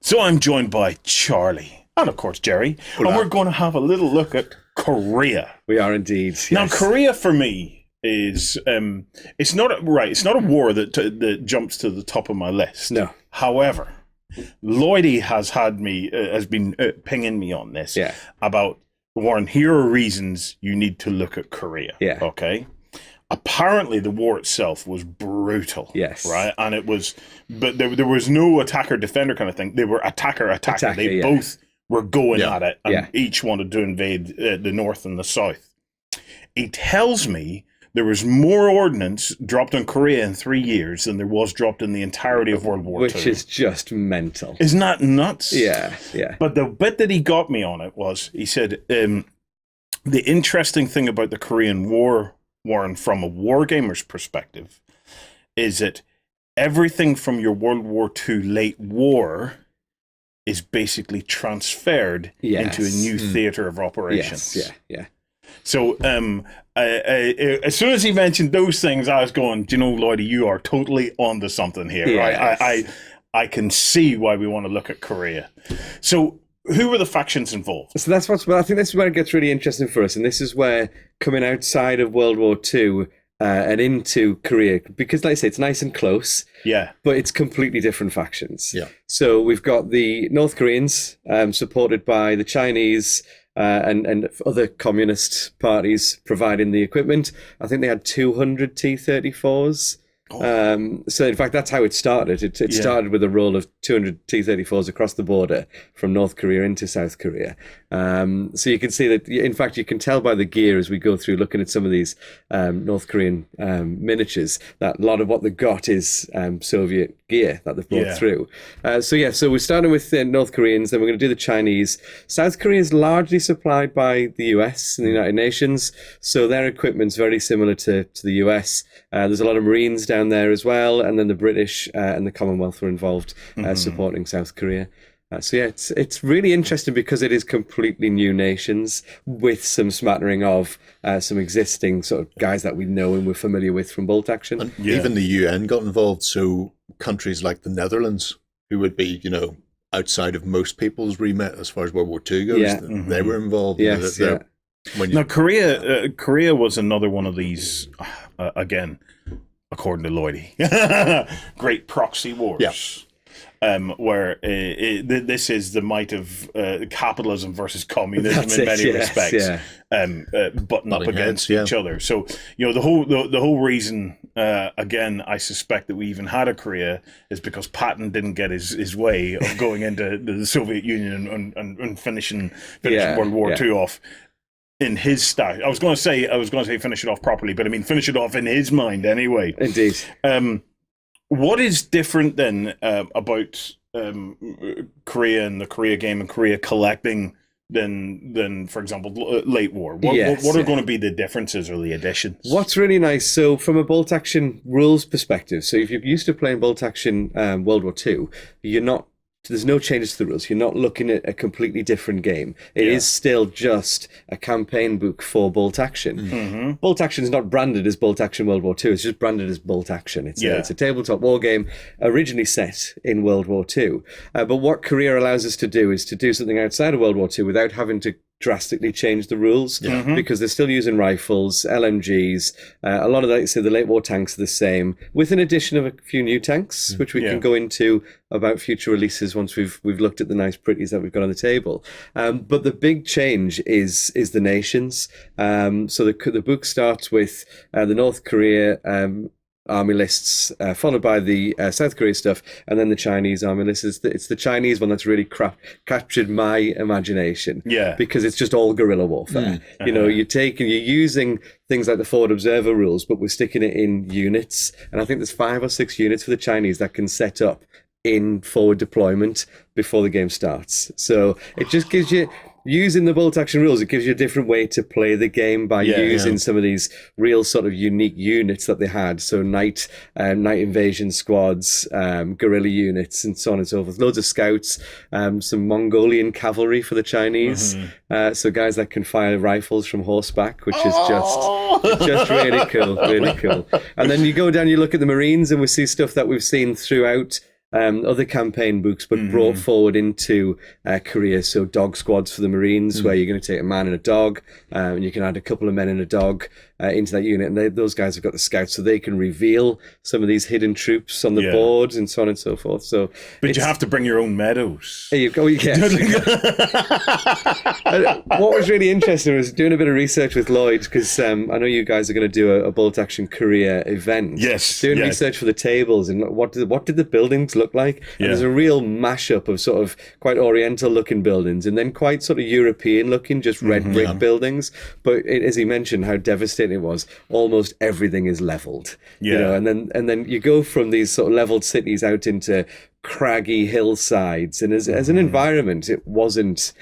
So I'm joined by Charlie and, of course, Jerry. Hola. And we're going to have a little look at Korea. We are indeed. Yes. Now, Korea for me is it's not a war that jumps to the top of my list. No. However, Lloydie has been pinging me on this about, Warren, here are reasons you need to look at Korea. Yeah. Okay. Apparently, the war itself was brutal. Yes. Right, and it was, but there was no attacker defender kind of thing. They were attacker. They both were going at it, and each wanted to invade the north and the south. He tells me there was more ordnance dropped on Korea in 3 years than there was dropped in the entirety of World War II. Which is just mental. Isn't that nuts? Yeah. But the bit that he got me on it was, he said, the interesting thing about the Korean War, Warren, from a wargamer's perspective, is that everything from your World War II late war is basically transferred into a new theater of operations. Yes, yeah. So as soon as he mentioned those things, I was going, do you know, Lloydie, you are totally onto something here. Yes. Right? I can see why we want to look at Korea. So who were the factions involved? So I think this is where it gets really interesting for us. And this is where coming outside of World War II and into Korea, because like I say, it's nice and close. Yeah. But it's completely different factions. Yeah. So we've got the North Koreans supported by the Chinese and other communist parties providing the equipment. I think they had 200 T-34s. So in fact, that's how it started. It started with a roll of 200 T-34s across the border from North Korea into South Korea. So you can see that, in fact, you can tell by the gear as we go through looking at some of these North Korean miniatures that a lot of what they got is Soviet gear that they've brought through. So we're starting with the North Koreans, then we're going to do the Chinese. South Korea is largely supplied by the US and the United Nations, so their equipment's very similar to the US. There's a lot of Marines down there as well, and then the British and the Commonwealth were involved supporting South Korea. It's really interesting because it is completely new nations with some smattering of some existing sort of guys that we know and we're familiar with from bolt action. And even the UN got involved, so countries like the Netherlands, who would be, outside of most people's remit as far as World War II goes, they were involved. Yes, Now, Korea was another one of these, again, according to Lloydie, great proxy wars. Yeah. Where this is the might of capitalism versus communism That's in many it, respects, button up against each other. So the whole reason, again, I suspect that we even had a Korea is because Patton didn't get his way of going into the Soviet Union and finishing World War II off in his style. I was going to say finish it off properly, but I mean finish it off in his mind anyway. Indeed. What is different then about Korea and the Korea game and Korea collecting than for example, late war? What are going to be the differences or the additions? What's really nice, so from a bolt action rules perspective, so if you're used to playing bolt action World War II, there's no changes to the rules. You're not looking at a completely different game. It is still just a campaign book for bolt action. Mm-hmm. Bolt action is not branded as bolt action World War II. It's just branded as bolt action. It's a tabletop war game originally set in World War II. But what Korea allows us to do is to do something outside of World War II without having to drastically change the rules because they're still using rifles, LMGs. A lot of that, so the late war tanks are the same, with an addition of a few new tanks, which we can go into about future releases once we've looked at the nice pretties that we've got on the table. But the big change is the nations. So the book starts with the North Korea army lists, followed by the South Korea stuff, and then the Chinese army list. It's the Chinese one that's really captured my imagination. Yeah. Because it's just all guerrilla warfare. You're using things like the forward observer rules, but we're sticking it in units. And I think there's 5 or 6 units for the Chinese that can set up in forward deployment before the game starts. So it just gives you, using the bolt action rules, it gives you a different way to play the game by using some of these real sort of unique units that they had. So night invasion squads, guerrilla units, and so on and so forth. Loads of scouts, some Mongolian cavalry for the Chinese. So guys that can fire rifles from horseback, which is just really cool, really cool. And then you go down, you look at the Marines, and we see stuff that we've seen throughout other campaign books, but brought forward into Korea. So dog squads for the Marines, where you're going to take a man and a dog, and you can add a couple of men and a dog into that unit. And those guys have got the scouts, so they can reveal some of these hidden troops on the boards and so on and so forth. So, but you have to bring your own meadows. There you go. What was really interesting was doing a bit of research with Lloyd, because I know you guys are going to do a Bolt Action Korea event. Yes. Doing research for the tables and what did the buildings look like? And there's a real mashup of sort of quite Oriental looking buildings and then quite sort of European looking, just red brick buildings. But as he mentioned, how devastating it was. Almost everything is leveled. You know, and then you go from these sort of leveled cities out into craggy hillsides, and as an environment, it wasn't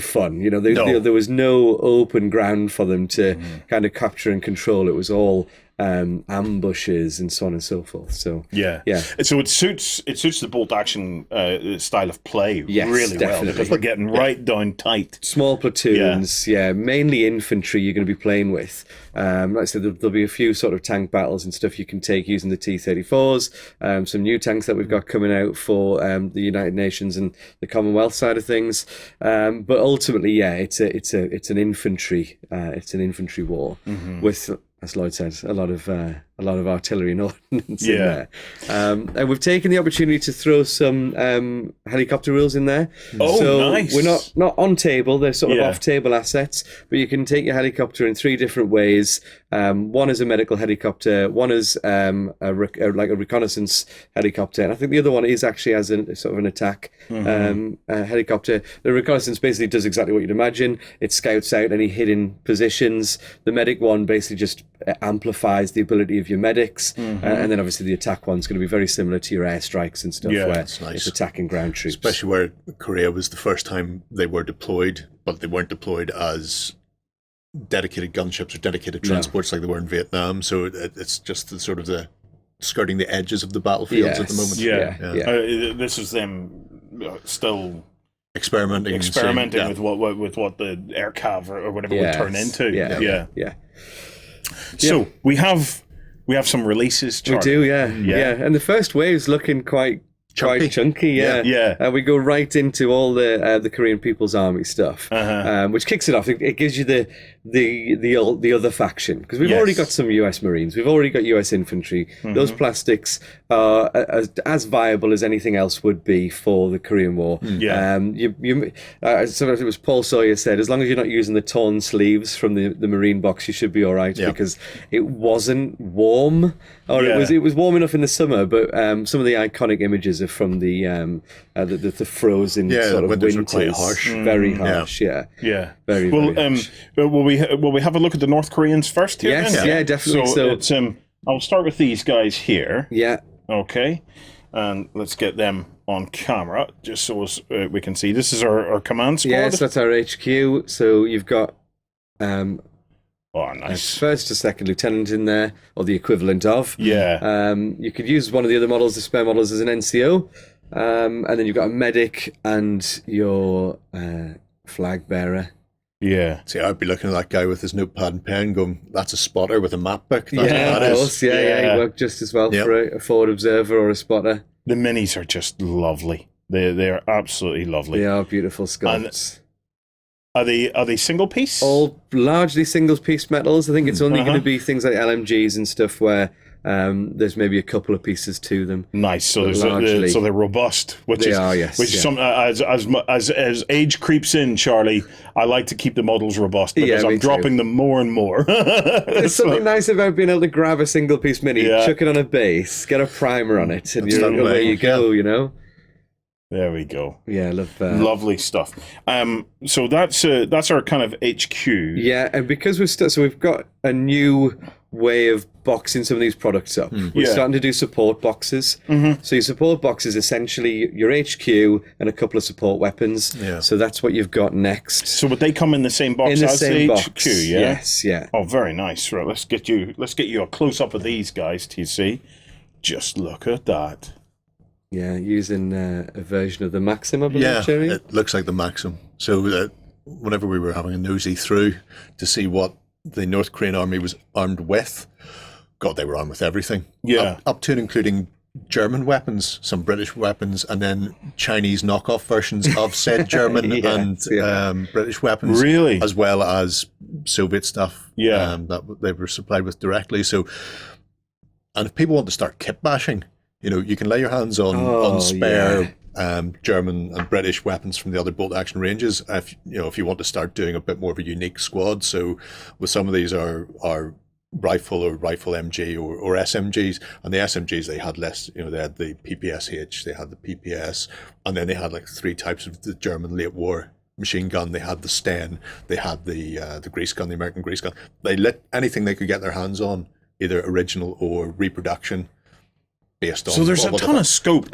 fun. You know, there was no open ground for them to kind of capture and control. It was all ambushes and so on and so forth. So so it suits the bolt action style of play really definitely. well, because we're getting right down tight. Small platoons, mainly infantry you're going to be playing with. Like I said, there'll be a few sort of tank battles and stuff you can take using the T-34s, some new tanks that we've got coming out for the United Nations and the Commonwealth side of things. But ultimately, it's an infantry war with, as Lloyd said, a lot of artillery and ordnance in there. And we've taken the opportunity to throw some helicopter rules in there. Nice. We're not on table, they're sort of off table assets, but you can take your helicopter in 3 different ways. One is a medical helicopter, one is a reconnaissance helicopter, and I think the other one is actually as a sort of an attack helicopter. The reconnaissance basically does exactly what you'd imagine. It scouts out any hidden positions. The medic one basically just amplifies the ability of your medics, and then obviously the attack one's going to be very similar to your airstrikes and stuff, where it's attacking ground troops. Especially where Korea was the first time they were deployed, but they weren't deployed as dedicated gunships or dedicated transports like they were in Vietnam. So it's just the sort of the skirting the edges of the battlefields at the moment. This is them still experimenting with what the air cav or whatever would turn into. So we have some releases, Charlie. We do, and the first wave's looking quite chunky. We go right into all the Korean People's Army stuff, which kicks it off. It gives you the other faction, because we've already got some US Marines, we've already got US infantry. Those plastics are as viable as anything else would be for the Korean War. Sometimes it was Paul Sawyer said, as long as you're not using the torn sleeves from the Marine box, you should be all right, because it wasn't warm, or it was warm enough in the summer, but some of the iconic images are from the frozen sort of winters. Quite harsh. Very harsh. Very harsh. Will we have a look at the North Koreans first here? Yes, definitely. So it's I'll start with these guys here. Yeah. Okay. And let's get them on camera, just so we can see. This is our command squad. Yes, that's our HQ. So you've got nice. First to second lieutenant in there, or the equivalent of. Yeah. You could use one of the other models, the spare models, as an NCO. And then you've got a medic and your flag bearer. Yeah. See, I'd be looking at that guy with his notepad and pen going, that's a spotter with a map book. That's of course. He worked just as well for a forward observer or a spotter. The minis are just lovely. They are absolutely lovely. They are beautiful sculpts. Are they single piece? All largely single piece metals. I think it's only going to be things like LMGs and stuff where there's maybe a couple of pieces to them. Nice. So they're robust, some as age creeps in, Charlie, I like to keep the models robust because I'm dropping them more and more. There's something nice about being able to grab a single piece mini, chuck it on a base, get a primer on it, and away you go. You know. There we go. Yeah, I love that. Lovely stuff. So that's our kind of HQ. Yeah, and because we've got a new way of boxing some of these products up. We're starting to do support boxes. So your support box is essentially your HQ and a couple of support weapons. Yeah. So that's what you've got next. So would they come in the same box as the HQ? Yeah. Yes. Yeah. Oh, very nice. Right, let's get you a close up of these guys, TC. Just look at that. Yeah, using a version of the Maxim, I believe, Jerry? It looks like the Maxim. So whenever we were having a nosy through to see what the North Korean army was armed with, God, they were armed with everything. Yeah. Up to and including German weapons, some British weapons, and then Chinese knockoff versions of said German and British weapons, really, as well as Soviet stuff that they were supplied with directly. So, and if people want to start kit bashing, you can lay your hands on spare German and British weapons from the other bolt action ranges. If you want to start doing a bit more of a unique squad, so with some of these are rifle or rifle MG or SMGs, and the SMGs they had less. They had the PPSH, they had the PPS, and then they had like 3 types of the German late war machine gun. They had the Sten, they had the grease gun, the American grease gun. They lit anything they could get their hands on, either original or reproduction, based on. So there's a ton of scope.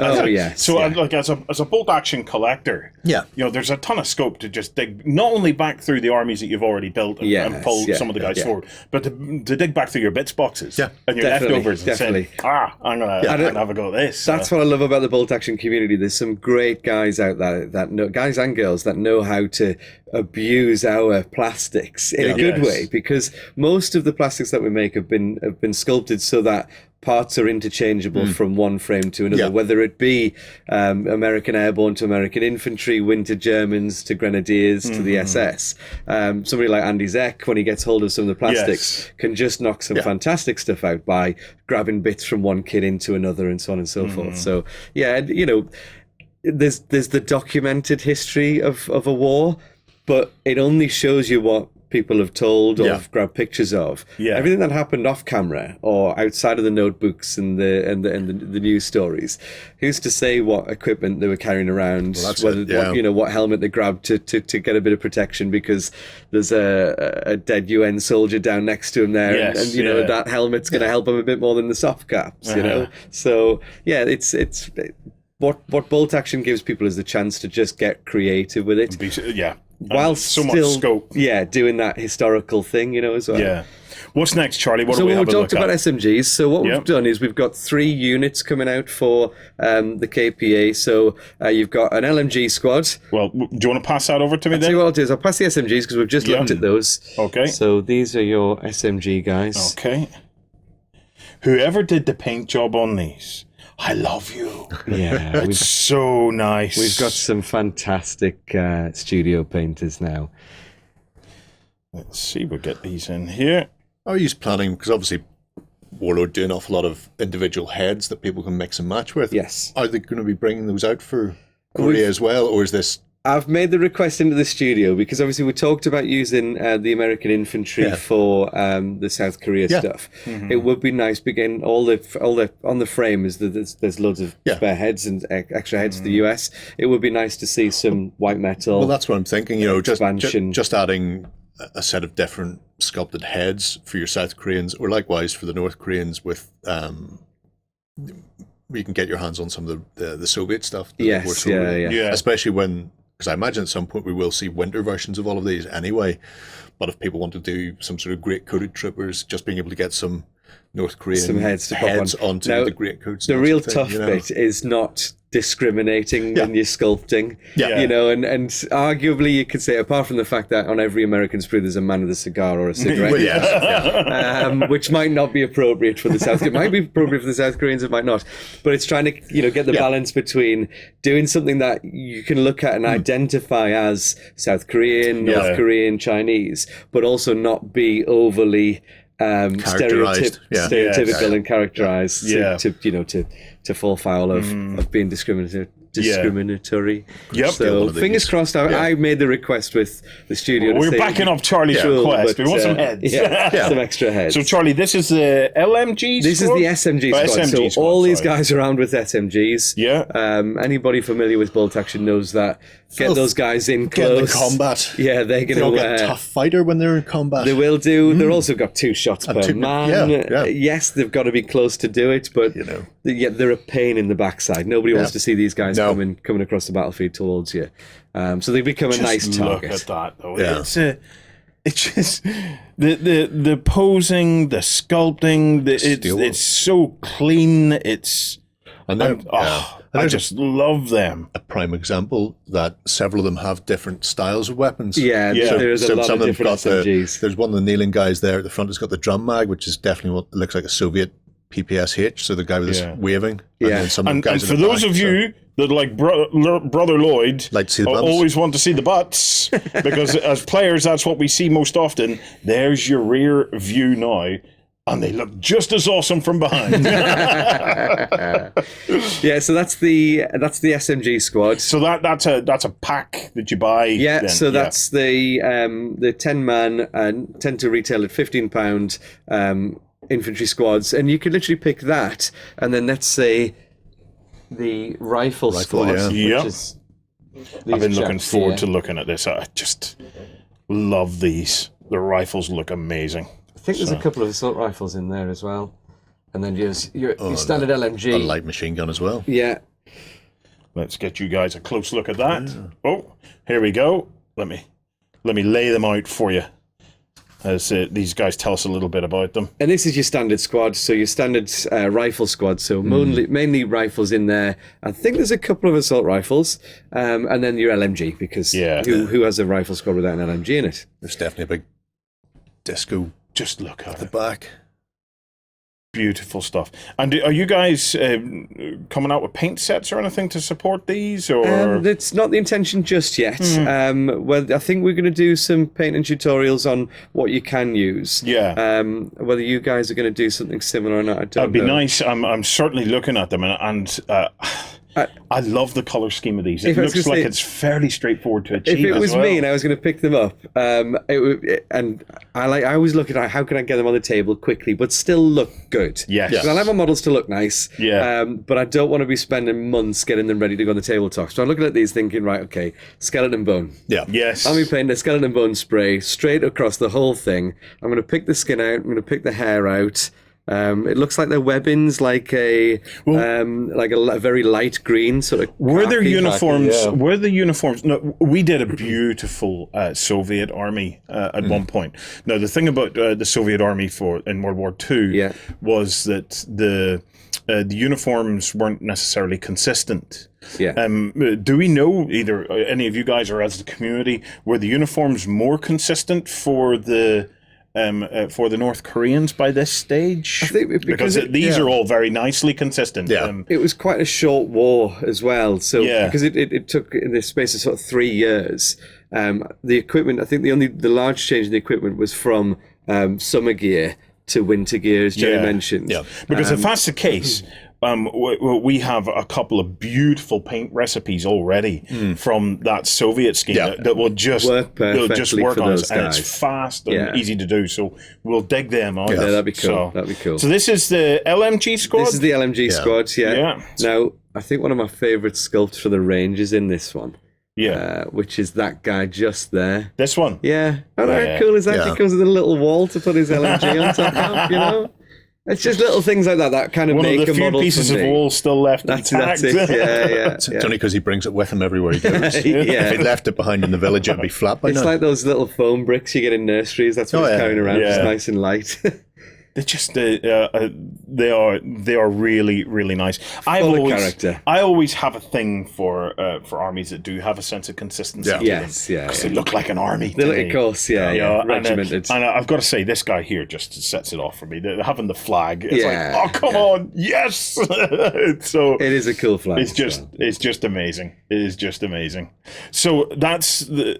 So like as a bolt action collector, there's a ton of scope to just dig not only back through the armies that you've already built and pull some of the guys forward, but to dig back through your bits boxes and your leftovers and say, I'm gonna have a go at this. That's what I love about the bolt action community. There's some great guys out there that know, guys and girls that know how to abuse our plastics in a good way, because most of the plastics that we make have been sculpted so that parts are interchangeable from one frame to another, whether it be American Airborne to American Infantry, Winter Germans to Grenadiers to the SS. Somebody like Andy Zek, when he gets hold of some of the plastics, can just knock some fantastic stuff out by grabbing bits from one kit into another and so on and so forth. So, there's the documented history of a war, but it only shows you what people have told or have grabbed pictures of. Everything that happened off camera or outside of the notebooks and the news stories. Who's to say what equipment they were carrying around? What helmet they grabbed to get a bit of protection because there's a dead UN soldier down next to him there, and that helmet's going to help him a bit more than the soft caps. So it's what bolt action gives people is the chance to just get creative with it. While so still, much scope. doing that historical thing, as well. Yeah. What's next, Charlie? What do we have talked about SMGs. So what we've done is we've got 3 units coming out for the KPA. So you've got an LMG squad. Well, do you want to pass that over to me then? I'll tell you what I'll do is I'll pass the SMGs because we've just looked at those. Okay. So these are your SMG guys. Okay. Whoever did the paint job on these, I love you. Yeah. It's so nice. We've got some fantastic studio painters now. Let's see, we'll get these in here. Are you planning, because obviously Warlord do an awful lot of individual heads that people can mix and match with. Yes. Are they going to be bringing those out for Korea as well, or is this... I've made the request into the studio because obviously we talked about using the American infantry for the South Korea stuff. It would be nice, begin all the on the frame is that there's loads of spare heads and extra heads to the US. It would be nice to see some white metal. Well, that's what I'm thinking. Just adding a set of different sculpted heads for your South Koreans, or likewise for the North Koreans with. You can get your hands on some of the Soviet stuff. Especially when. Because I imagine at some point we will see winter versions of all of these anyway. But if people want to do some sort of great coated troopers, just being able to get some North Korean heads onto the great coats. The real tough bit is not discriminating when you're sculpting. And arguably you could say, apart from the fact that on every American sprue there's a man with a cigar or a cigarette, which might not be appropriate for the South Koreans. It might be appropriate for the South Koreans, it might not. But it's trying to get the balance between doing something that you can look at and identify as South Korean, North Korean, Chinese, but also not be overly stereotypical and characterized to fall foul of being discriminatory. So fingers crossed. I made the request with the studio. We're backing up Charlie's request. We want some heads. Some extra heads. So Charlie, this is the LMG This is the SMG squad. SMG so all these guys are armed with SMGs. Anybody familiar with bolt action knows that. Get those guys in close. Get in combat. Yeah, they're going to get a tough fighter when they're in combat. They will do. They're also got 2 shots per man. Yes, they've got to be close to do it, but they're a pain in the backside. Nobody wants to see these guys coming across the battlefield towards you. So they become a nice target. Look at that, though. It's just the posing, the sculpting. It's so clean. I just love them. A prime example that several of them have different styles of weapons. There's a lot of different SMGs. There's one of the kneeling guys there at the front has got the drum mag, which is definitely what looks like a Soviet PPSH, so the guy with this waving. Yeah. And then some guys and in for the those back, of you that like Brother Lloyd, like to see the bums. always want to see the butts, because as players, that's what we see most often. There's your rear view now. And they look just as awesome from behind. Yeah, so that's the SMG squad. So that's a pack that you buy. Yeah, then. so that's the 10-man and tend to retail at £15 infantry squads, and you could literally pick that, and then let's say the rifle squad, yeah. which is. I've been looking forward to looking at this. I just love these. The rifles look amazing. I think there's a couple of assault rifles in there as well, and then your standard LMG, a light machine gun as well. Yeah. Let's get you guys a close look at that. Oh, here we go. Let me lay them out for you, as these guys tell us a little bit about them. And this is your standard squad, so your standard rifle squad. So mainly rifles in there. I think there's a couple of assault rifles, and then your LMG, because who has a rifle squad without an LMG in it? There's definitely a big disco. Just look at the it. Back. Beautiful stuff. And are you guys coming out with paint sets or anything to support these? Or it's not the intention just yet. Well, I think we're going to do some painting tutorials on what you can use. Yeah. Whether you guys are going to do something similar or not, I don't know. That'd be nice. I'm certainly looking at them, and I love the color scheme of these. It looks like it's fairly straightforward to achieve. If it was as well. me and I was going to pick them up, and I always look at how can I get them on the table quickly, but still look good. Yes. Because I like my models to look nice. Yeah. But I don't want to be spending months getting them ready to go on the tabletop. So I'm looking at these, thinking, right, okay, skeleton bone. Yeah. Yes. I'll be painting a skeleton bone spray straight across the whole thing. I'm going to pick the skin out. I'm going to pick the hair out. It looks like their webbing's like a very light green sort of. Were there uniforms? Khaki, yeah. Were the uniforms? No, we did a beautiful Soviet army at one point. Now the thing about the Soviet army in World War II was that the uniforms weren't necessarily consistent. Yeah. Do we know, either any of you guys or as the community, were the uniforms more consistent for the North Koreans by this stage? I think because these are all very nicely consistent. Yeah. It was quite a short war as well. So Yeah. because it took in the space of sort of 3 years, the equipment, I think the large change in the equipment was from summer gear to winter gear, as Jerry mentioned. Yeah. Because if that's the case, we have a couple of beautiful paint recipes already from that Soviet scheme that will just work perfectly they'll just work for on those us, and guys. it's fast and easy to do. So we'll dig them out. Yeah, that'd be cool. So, That'd be cool. So this is the LMG squad. This is the LMG squad. Yeah. Yeah. Now, I think one of my favourite sculpts for the range is in this one. Yeah. Which is that guy just there. This one. Yeah. How Yeah. cool is that? Yeah. He comes with a little wall to put his LMG on top of, you know? It's just little things like that kind of One make of the a few model pieces for of me. wall still left That's intact. it. Yeah. It's only because he brings it with him everywhere he goes. Yeah. If he left it behind in the village, it'd be flat by It's now. like those little foam bricks you get in nurseries. That's what he's carrying around. Yeah. It's nice and light. They just they are really, really nice. Full of character. I always have a thing for armies that do have a sense of consistency. Yeah. To Yes, them, yeah, 'cause yeah. they look like an army. They to look, me. of course, regimented. And I've got to say, this guy here just sets it off for me. Having the flag, it's Yeah. like, oh come on, yes. So It is a cool flag. it's just amazing. It is just amazing. So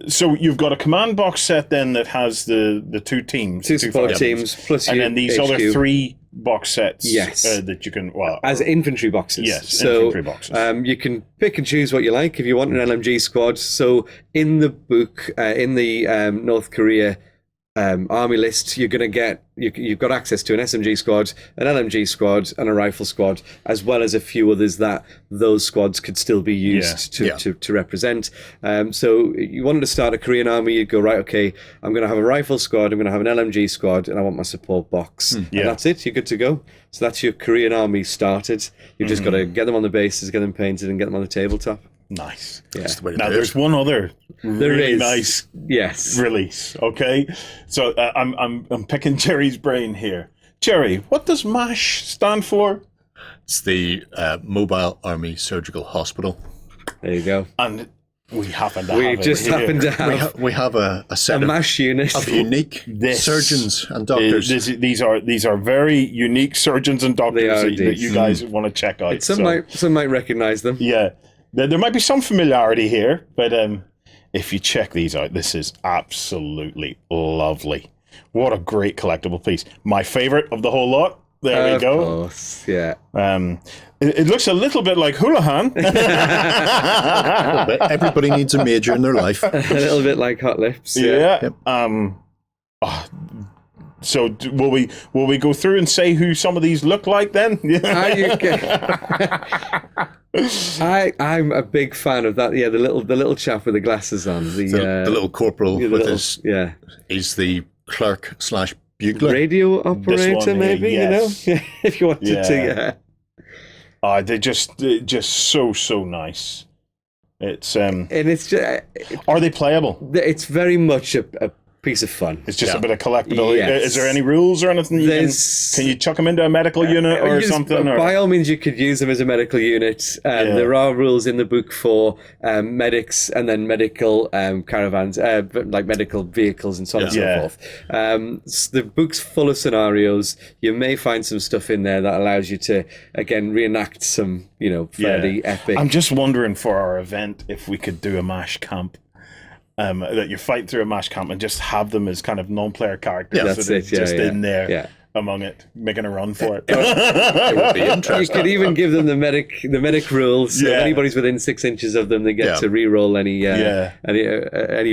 so you've got a command box set then that has the two teams, Two support fighters, teams, plus and your then these HQ. other 3 box sets. Yes. That you can As infantry boxes. Yes, so, infantry boxes. you can pick and choose what you like if you want an LMG squad. So in the book, in the North Korea army list, you're going to get you've got access to an SMG squad, an LMG squad, and a rifle squad, as well as a few others that those squads could still be used to represent. So you wanted to start a Korean army, you'd go, right, okay, I'm going to have a rifle squad, I'm going to have an LMG squad, and I want my support box. And that's it, you're good to go. So that's your Korean army started. You've just got to get them on the bases, get them painted, and get them on the tabletop. Nice. That's the way to Now do there's it. one other really is. nice Yes. release. Okay, so I'm picking Jerry's brain here. Jerry, what does MASH stand for? It's the Mobile Army Surgical Hospital. There you go. And We happen to We have just it here. happen to have We have a set a MASH unit. of unique surgeons and doctors. These are very unique surgeons and doctors that you guys want to check out. Some might recognize them. Yeah, there might be some familiarity here, but if you check these out, this is absolutely lovely. What a great collectible piece. My favorite of the whole lot. There we go. Of course, yeah. It looks a little bit like Houlihan. Everybody needs a major in their life. A little bit like Hot Lips. Yeah. Yep. So will we go through and say who some of these look like then? I'm a big fan of that. Yeah, the little chap with the glasses on. The little corporal with his he's the clerk / bugler. Radio operator, maybe, yes. you know, if you wanted to. They're just so nice. It's and it's just, are they playable? It's very much a piece of fun. It's just a bit of collectibility. Yes. Is there any rules or anything? Can you chuck them into a medical unit or something? By all means, you could use them as a medical unit. There are rules in the book for medics and then medical caravans, like medical vehicles and so on and so forth. The book's full of scenarios. You may find some stuff in there that allows you to, again, reenact some, fairly epic. I'm just wondering for our event if we could do a MASH camp. That you fight through a MASH camp and just have them as kind of non-player characters in there among it, making a run for it. It would be interesting. You could even give them the medic rules. So if anybody's within 6 inches of them, they get to re-roll any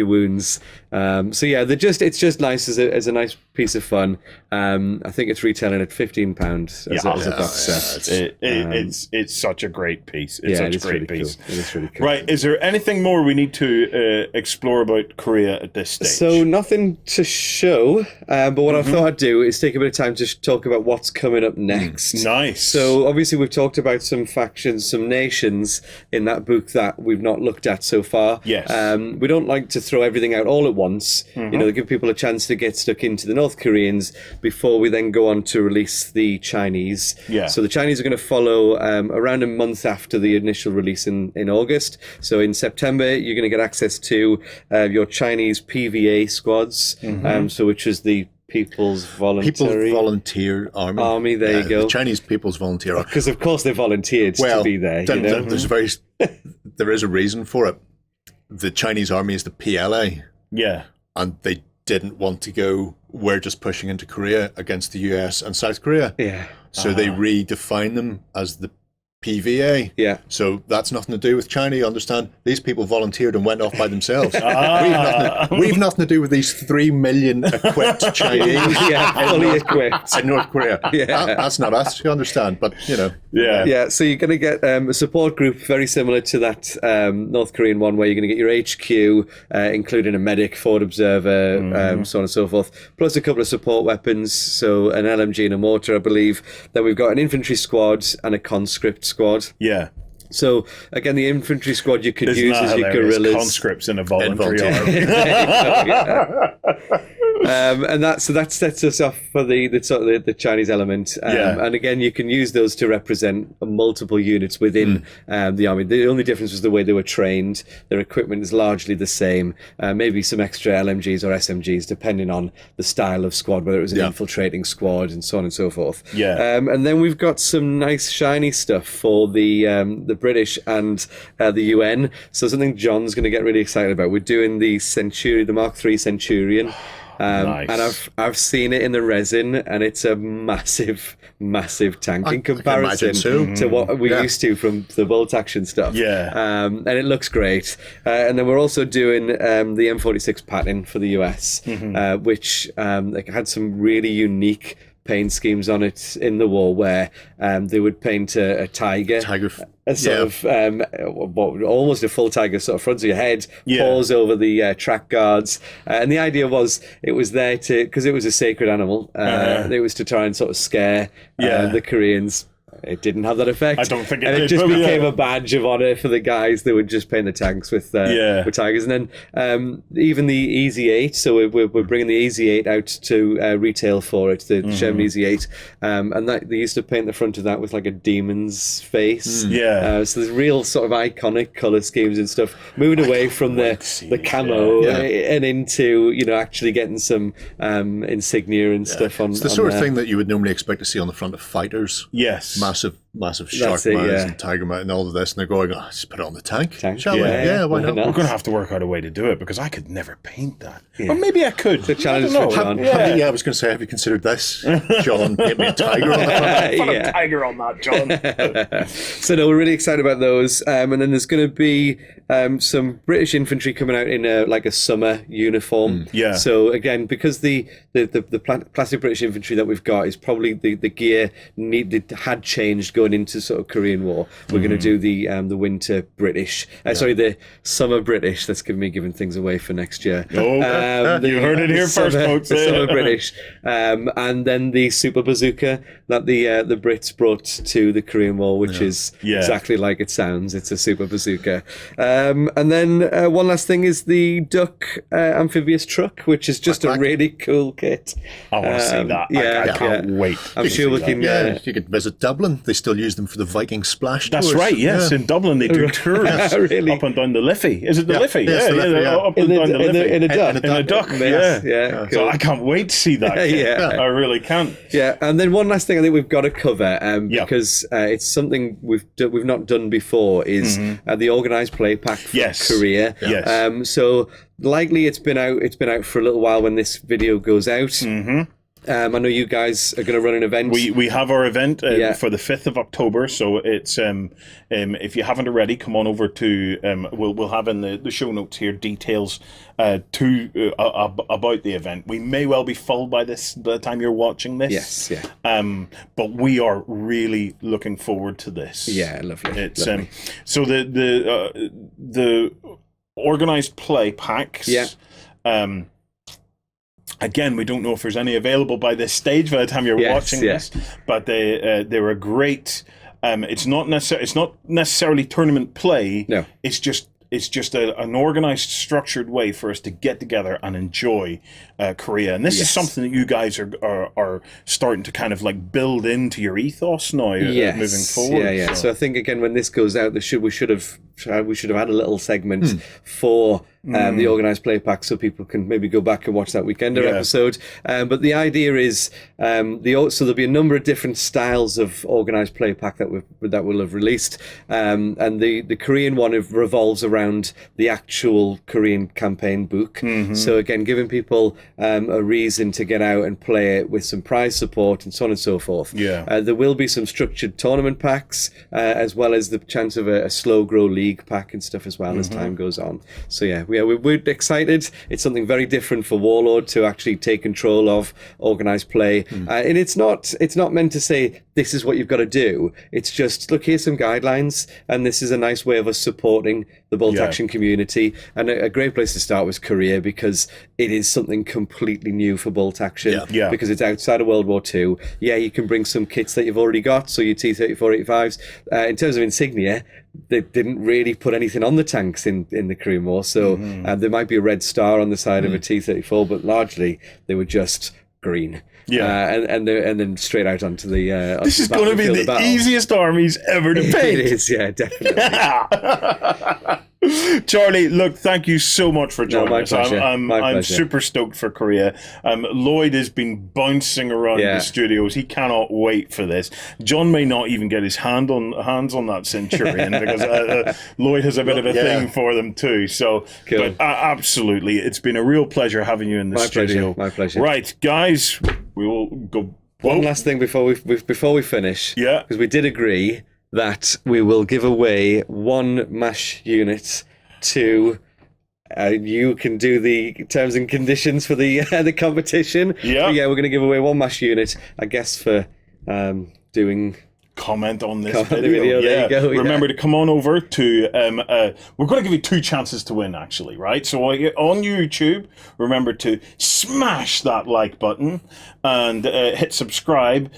wounds. It's just nice as a nice piece of fun. I think it's retailing at £15 as a box set. It's such a great piece. It's such a great piece. Cool. It is really cool. Right, is there anything more we need to explore about Korea at this stage? So nothing to show, but what I thought I'd do is take a bit of time to talk about what's coming up next. Nice. So obviously we've talked about some factions, some nations in that book that we've not looked at so far. Yes. We don't like to throw everything out all at once. To give people a chance to get stuck into the North Koreans before we then go on to release the Chinese. Yeah. So the Chinese are going to follow around a month after the initial release in August. So in September, you're going to get access to your Chinese PVA squads, which is the People's Volunteer Army. There you go. The Chinese People's Volunteer Army. Because of course they volunteered to be there. There is a reason for it. The Chinese army is the PLA. Yeah. And they didn't want to go, we're just pushing into Korea against the US and South Korea. Yeah. So they redefine them as the PVA. Yeah. So that's nothing to do with China, you understand? These people volunteered and went off by themselves. We've nothing to do with these 3 million equipped Chinese. Fully equipped. In North Korea. That's not us, you understand? But, Yeah, so you're going to get a support group very similar to that North Korean one, where you're going to get your HQ, including a medic, forward observer, so on and so forth, plus a couple of support weapons, so an LMG and a mortar, I believe. Then we've got an infantry squad and a conscript squad. Yeah. So again, the infantry squad you could use as your guerrillas. Conscripts in a voluntary army. And that sets us off for the Chinese element. And again, you can use those to represent multiple units within the army. The only difference was the way they were trained. Their equipment is largely the same. Maybe some extra LMGs or SMGs, depending on the style of squad, whether it was an infiltrating squad and so on and so forth. And then we've got some nice shiny stuff for the British and the UN. So something John's going to get really excited about. We're doing the Centurion, the Mark III Centurion. Nice. And I've seen it in the resin, and it's a massive tank in comparison to what we're used to from the bolt action stuff. And it looks great. And then we're also doing the M46 Patton for the US, which had some really unique paint schemes on it in the war, where they would paint a tiger, a sort of almost a full tiger, sort of front of your head, paws over the track guards, and the idea was it was there to, because it was a sacred animal, it was to try and sort of scare the Koreans. it didn't have that effect. I don't think it and did. It just but became a badge of honor for the guys that would just paint the tanks with tigers. And then even the Easy 8, so we're bringing the Easy 8 out to retail for it, the Sherman Easy 8. And that they used to paint the front of that with like a demon's face. So there's real sort of iconic colour schemes and stuff. Moving away from the camo and into, actually getting some insignia and stuff on. It's the sort of thing that you would normally expect to see on the front of fighters. Yes. Massive shark mouths and tiger mouth and all of this, and they're going, just put it on the tank. Shall we? Yeah, why not? We're going to have to work out a way to do it because I could never paint that. Or maybe I could. The challenge for John. I was going to say, have you considered this, John? Paint me a tiger on the front. Put a tiger on that, John. So no, we're really excited about those. And then there's going to be some British infantry coming out in a summer uniform. So again, because the classic British infantry that we've got is probably the gear had changed going into sort of Korean War. We're going to do the winter British. Sorry, the summer British. That's giving things away for next year. You heard it here first, folks. The summer British, and then the super bazooka that the Brits brought to the Korean War, which is exactly like it sounds. It's a super bazooka. And then one last thing is the Duck Amphibious Truck, which is just a really cool kit. I want to see that. I can't wait. I'm sure we can. You could visit Dublin. They still use them for the Viking splash tours. That's right, yes. In Dublin, they do tours really? up and down the Liffey. Is it the Liffey? Yes, the Liffey, up and down the Liffey. In a duck. In a duck, yeah. So I can't wait to see that. I really can't. Yeah, and then one last thing I think we've got to cover, because it's something we've not done before, is the Organised play pack for Korea. Yes. So likely it's been out for a little while when this video goes out. I know you guys are going to run an event. We have our event for the 5th of October. So it's if you haven't already, come on over to we'll have in the show notes here details about the event. We may well be full by the time you're watching this. Yes, yeah. But we are really looking forward to this. Yeah, lovely. It's so the Organised play packs. Yeah. Again, we don't know if there's any available by this stage by the time you're watching this, but they were great. It's not necessarily tournament play. No, it's just an organized, structured way for us to get together and enjoy Korea. And this is something that you guys are starting to kind of like build into your ethos now, moving forward. Yeah. So I think again, when this goes out, we should have had a little segment for the Organised play pack, so people can maybe go back and watch that Weekender episode. But the idea is so there'll be a number of different styles of Organised play pack that we'll have released, and the Korean one revolves around the actual Korean campaign book. So again, giving people a reason to get out and play it with some prize support and so on and so forth. There will be some structured tournament packs, as well as the chance of a slow grow league pack and stuff as well as time goes on. So we're excited. It's something very different for Warlord to actually take control of Organised play, and it's not meant to say this is what you've got to do. It's just, look, here's some guidelines, and this is a nice way of us supporting the bolt action community. And a great place to start was Korea, because it is something completely new for bolt action, because it's outside of World War II. You can bring some kits that you've already got, so your T-34-85s. In terms of insignia, they didn't really put anything on the tanks in the Korean War, so there might be a red star on the side of a T-34, but largely they were just green. And then straight out onto the this is going to be the easiest armies ever to paint. It is, definitely. Charlie, look, thank you so much for joining us. I'm super stoked for Korea. Lloyd has been bouncing around the studios. He cannot wait for this. John may not even get his hands on that Centurion because Lloyd has a bit of a thing for them too. So, cool. But absolutely, it's been a real pleasure having you in the studio. My pleasure. Right, guys, we will go. One last thing before we finish. Because we did agree that we will give away one MASH unit to you can do the terms and conditions for the competition. We're going to give away one MASH unit, I guess, for doing comment on this Comment on the video. video, there you go, yeah. Remember to come on over to we're going to give you 2 chances to win, actually, right? So on YouTube, remember to smash that like button and hit subscribe,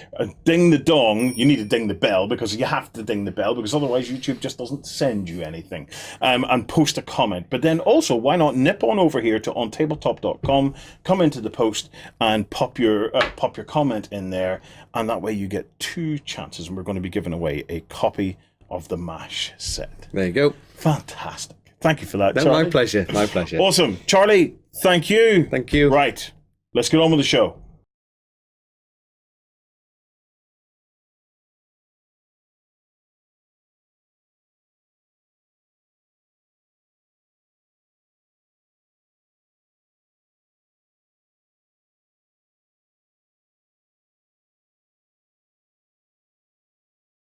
ding the dong. You need to ding the bell, because you have to ding the bell, because otherwise YouTube just doesn't send you anything, and post a comment. But then also, why not nip on over here to OnTableTop.com, come into the post and pop your comment in there, and that way you get 2 chances, and we're going to be giving away a copy of the MASH set. There you go. Fantastic. Thank you for that, No, Charlie. my pleasure. My pleasure. Awesome. Charlie, thank you. Thank you. Right. Let's get on with the show.